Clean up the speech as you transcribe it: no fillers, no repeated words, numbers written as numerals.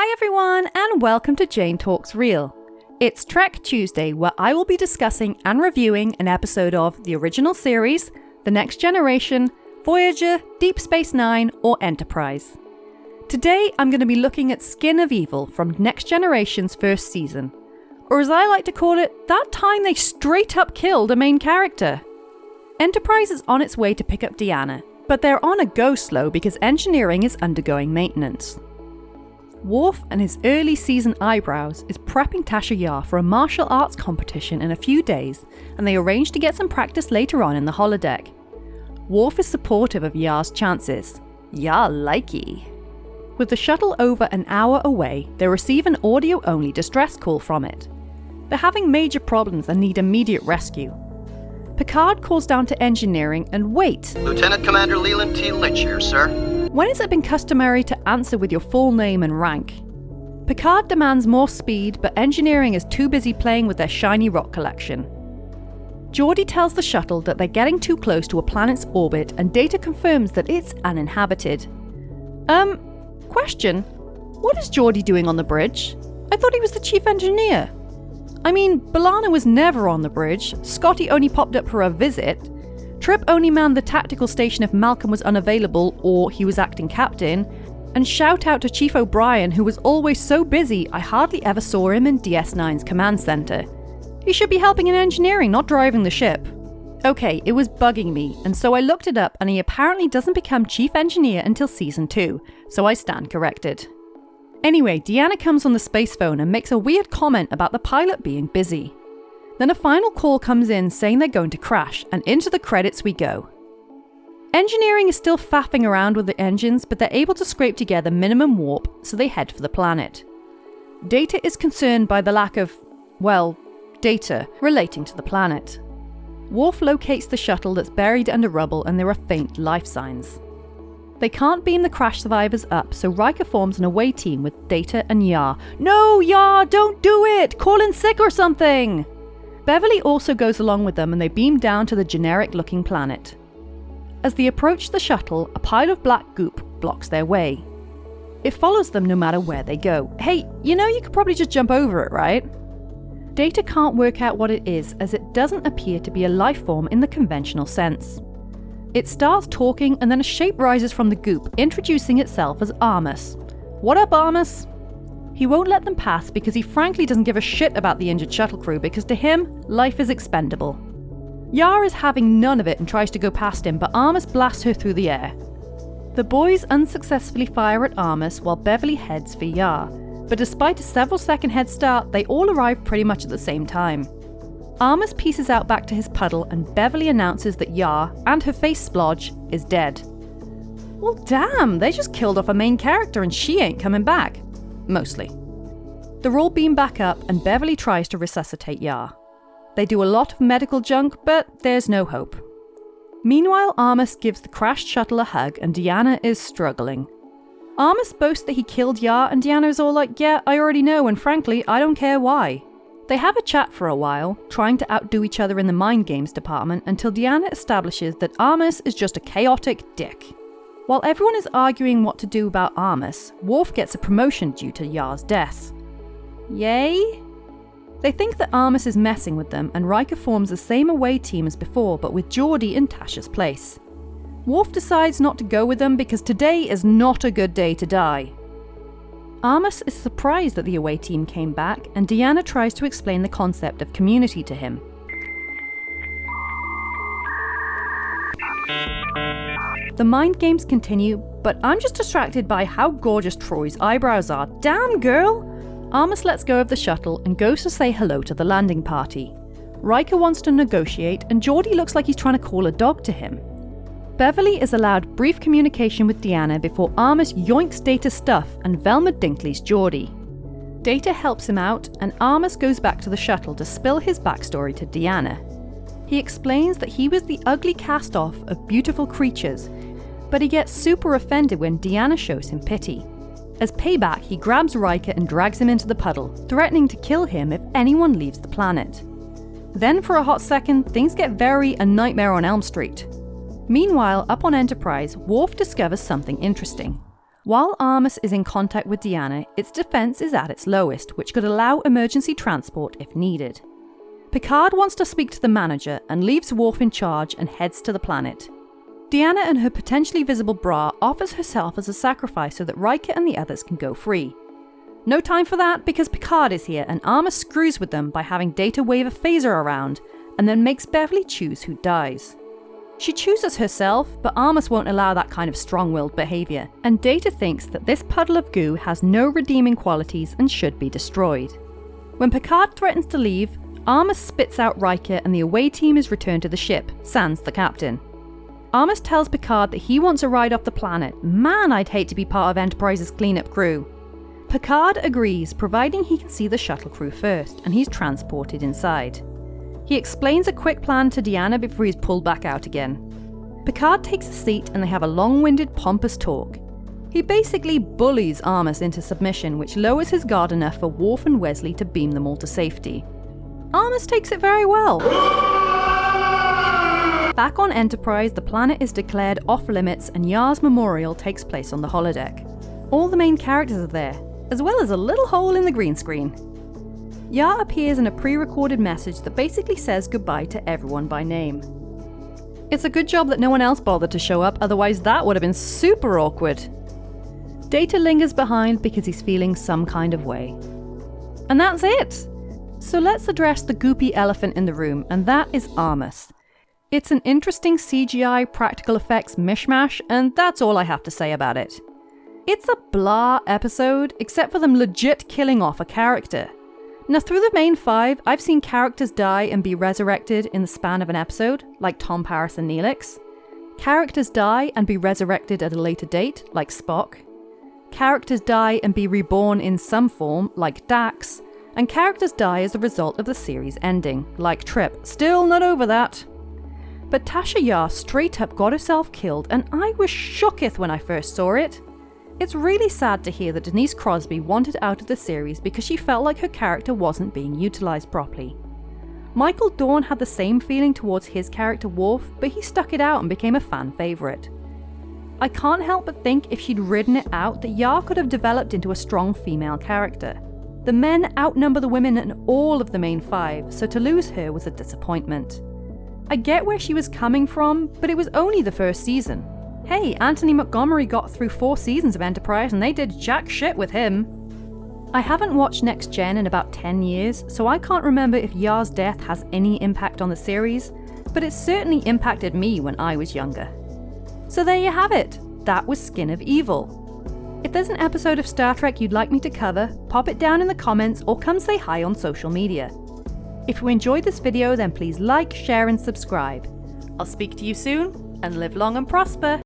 Hi everyone, and welcome to Jane Talks Real. It's Trek Tuesday, where I will be discussing and reviewing an episode of the original series, The Next Generation, Voyager, Deep Space Nine, or Enterprise. Today I'm going to be looking at Skin of Evil from Next Generation's first season, or as I like to call it, that time they straight up killed a main character. Enterprise is on its way to pick up Deanna, but they're on a go-slow because engineering is undergoing maintenance. Worf and his early season eyebrows is prepping Tasha Yar for a martial arts competition in a few days, and they arrange to get some practice later on in the holodeck. Worf is supportive of Yar's chances. Yar likey. With the shuttle over an hour away, they receive an audio-only distress call from it. They're having major problems and need immediate rescue. Picard calls down to engineering and wait. Lieutenant Commander Leland T. Lynch here, sir. When has it been customary to answer with your full name and rank? Picard demands more speed, but engineering is too busy playing with their shiny rock collection. Geordi tells the shuttle that they're getting too close to a planet's orbit, and Data confirms that it's uninhabited. Question. What is Geordi doing on the bridge? I thought he was the chief engineer. I mean, B'Elanna was never on the bridge, Scotty only popped up for a visit, Trip only manned the tactical station if Malcolm was unavailable or he was acting captain, and shout out to Chief O'Brien, who was always so busy I hardly ever saw him in DS9's command center. He should be helping in engineering, not driving the ship. Okay, it was bugging me, and so I looked it up, and he apparently doesn't become chief engineer until season 2, so I stand corrected. Anyway, Deanna comes on the space phone and makes a weird comment about the pilot being busy. Then a final call comes in saying they're going to crash, and into the credits we go. Engineering is still faffing around with the engines, but they're able to scrape together minimum warp, so they head for the planet. Data is concerned by the lack of, data relating to the planet. Worf locates the shuttle that's buried under rubble, and there are faint life signs. They can't beam the crash survivors up, so Riker forms an away team with Data and Yar. No, Yar, don't do it! Call in sick or something! Beverly also goes along with them, and they beam down to the generic-looking planet. As they approach the shuttle, a pile of black goop blocks their way. It follows them no matter where they go. Hey, you could probably just jump over it, right? Data can't work out what it is, as it doesn't appear to be a life form in the conventional sense. It starts talking, and then a shape rises from the goop, introducing itself as Armus. What up, Armus? He won't let them pass because he frankly doesn't give a shit about the injured shuttle crew, because to him, life is expendable. Yar is having none of it and tries to go past him, but Armus blasts her through the air. The boys unsuccessfully fire at Armus while Beverly heads for Yar, but despite a several-second head start, they all arrive pretty much at the same time. Armus pieces out back to his puddle, and Beverly announces that Yar, and her face splodge, is dead. Well damn, they just killed off a main character and she ain't coming back. Mostly. They're all beamed back up, and Beverly tries to resuscitate Yar. They do a lot of medical junk, but there's no hope. Meanwhile, Armus gives the crashed shuttle a hug, and Deanna is struggling. Armus boasts that he killed Yar, and Deanna is all like, yeah, I already know, and frankly, I don't care why. They have a chat for a while, trying to outdo each other in the mind games department, until Deanna establishes that Armus is just a chaotic dick. While everyone is arguing what to do about Armus, Worf gets a promotion due to Yar's death. Yay? They think that Armus is messing with them, and Riker forms the same away team as before, but with Geordi in Tasha's place. Worf decides not to go with them because today is not a good day to die. Armus is surprised that the away team came back, and Deanna tries to explain the concept of community to him. The mind games continue, but I'm just distracted by how gorgeous Troi's eyebrows are. Damn, girl! Armus lets go of the shuttle and goes to say hello to the landing party. Riker wants to negotiate, and Geordi looks like he's trying to call a dog to him. Beverly is allowed brief communication with Deanna before Armus yoinks Data's stuff and Velma Dinkley's Geordi. Data helps him out, and Armus goes back to the shuttle to spill his backstory to Deanna. He explains that he was the ugly cast-off of beautiful creatures, but he gets super offended when Deanna shows him pity. As payback, he grabs Riker and drags him into the puddle, threatening to kill him if anyone leaves the planet. Then for a hot second, things get very A Nightmare on Elm Street. Meanwhile, up on Enterprise, Worf discovers something interesting. While Armus is in contact with Deanna, its defense is at its lowest, which could allow emergency transport if needed. Picard wants to speak to the manager and leaves Worf in charge and heads to the planet. Deanna and her potentially visible bra offers herself as a sacrifice so that Riker and the others can go free. No time for that because Picard is here and Armus screws with them by having Data wave a phaser around and then makes Beverly choose who dies. She chooses herself, but Armus won't allow that kind of strong-willed behaviour, and Data thinks that this puddle of goo has no redeeming qualities and should be destroyed. When Picard threatens to leave, Armus spits out Riker and the away team is returned to the ship, sans the captain. Armus tells Picard that he wants a ride off the planet. Man, I'd hate to be part of Enterprise's cleanup crew. Picard agrees, providing he can see the shuttle crew first, and he's transported inside. He explains a quick plan to Deanna before he's pulled back out again. Picard takes a seat and they have a long-winded, pompous talk. He basically bullies Armus into submission, which lowers his guard enough for Worf and Wesley to beam them all to safety. Armus takes it very well. Back on Enterprise, the planet is declared off-limits and Yar's memorial takes place on the holodeck. All the main characters are there, as well as a little hole in the green screen. Yar appears in a pre-recorded message that basically says goodbye to everyone by name. It's a good job that no one else bothered to show up, otherwise that would have been super awkward. Data lingers behind because he's feeling some kind of way. And that's it! So let's address the goopy elephant in the room, and that is Armus. It's an interesting CGI practical effects mishmash, and that's all I have to say about it. It's a blah episode, except for them legit killing off a character. Now, through the main 5, I've seen characters die and be resurrected in the span of an episode, like Tom Paris and Neelix. Characters die and be resurrected at a later date, like Spock. Characters die and be reborn in some form, like Dax. And characters die as a result of the series ending, like Trip. Still not over that. But Tasha Yar straight up got herself killed, and I was shooketh when I first saw it. It's really sad to hear that Denise Crosby wanted out of the series because she felt like her character wasn't being utilised properly. Michael Dorn had the same feeling towards his character Worf, but he stuck it out and became a fan favourite. I can't help but think if she'd ridden it out that Yar could have developed into a strong female character. The men outnumber the women in all of the main 5, so to lose her was a disappointment. I get where she was coming from, but it was only the first season. Hey, Anthony Montgomery got through 4 seasons of Enterprise and they did jack shit with him. I haven't watched Next Gen in about 10 years, so I can't remember if Yar's death has any impact on the series, but it certainly impacted me when I was younger. So there you have it. That was Skin of Evil. If there's an episode of Star Trek you'd like me to cover, pop it down in the comments or come say hi on social media. If you enjoyed this video, then please like, share and subscribe. I'll speak to you soon, and live long and prosper.